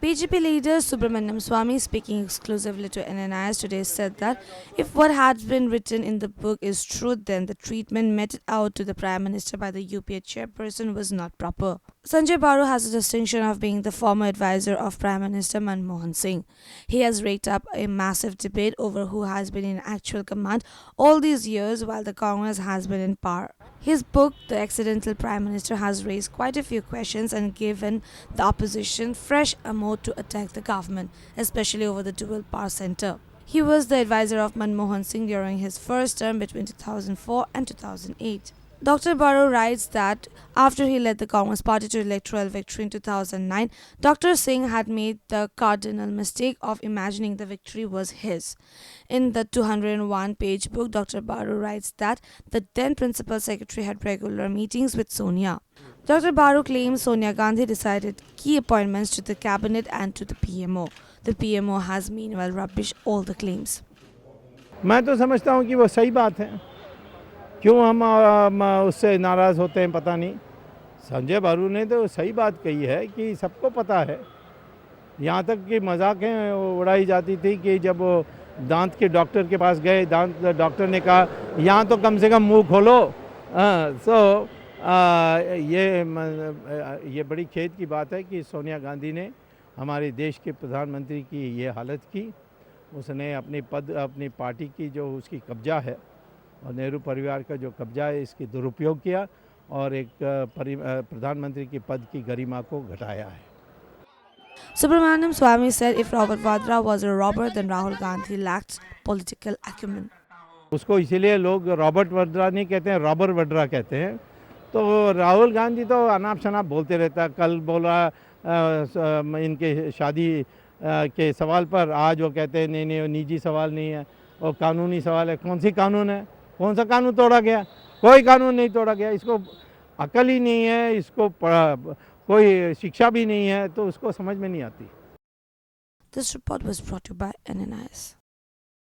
BJP leader Subramaniam Swamy, speaking exclusively to NNIS today, said that if what had been written in the book is true, then the treatment meted out to the Prime Minister by the UPA chairperson was not proper. Sanjay Baru has the distinction of being the former advisor of Prime Minister Manmohan Singh. He has raked up a massive debate over who has been in actual command all these years while the Congress has been in power. His book, The Accidental Prime Minister, has raised quite a few questions and given the opposition fresh ammo to attack the government, especially over the dual power center. He was the advisor of Manmohan Singh during his first term between 2004 and 2008. Dr. Baru writes that after he led the Congress party to electoral victory in 2009, Dr. Singh had made the cardinal mistake of imagining the victory was his. In the 201-page book, Dr. Baru writes that the then principal secretary had regular meetings with Sonia. Dr. Baru claims Sonia Gandhi decided key appointments to the cabinet and to the PMO. The PMO has meanwhile rubbished all the claims. मैं तो समझता हूँ कि वो सही बात है। क्यों हम उससे नाराज़ होते हैं पता नहीं। संजय बारू ने तो सही बात कही है कि सबको पता है। यहाँ तक कि मजाकें उड़ाई जाती थी कि जब वो दांत के डॉक्टर के पास गए, दांत डॉक्टर ने कहा यहाँ तो कम से कम मुंह खोलो। ये बड़ी खेद की बात है कि सोनिया गांधी ने हमारे देश के प्रधानमंत्री की ये हालत की। उसने अपनी पार्टी की जो उसकी कब्जा है और नेहरू परिवार का जो कब्जा है, इसकी दुरुपयोग किया और एक प्रधानमंत्री की पद की गरिमा को घटाया है। Subramaniam Swamy said if Robert Vadra was a robber, then Rahul Gandhi lacked political acumen. उसको इसीलिए लोग रॉबर्ट वड्रा नहीं कहते हैं, रॉबर वड्रा कहते हैं। तो राहुल गांधी तो अनाप शनाप बोलते रहता। कल बोला इनके शादी के सवाल पर, आज वो कहते हैं नहीं वो निजी सवाल नहीं है, वो कानूनी सवाल है। कौन सी कानून है? कौन सा कानून तोड़ा गया? कोई कानून नहीं तोड़ा गया। इसको अकल ही नहीं है, इसको कोई शिक्षा भी नहीं है, तो उसको समझ में नहीं आती। This report was brought to you by NNIS.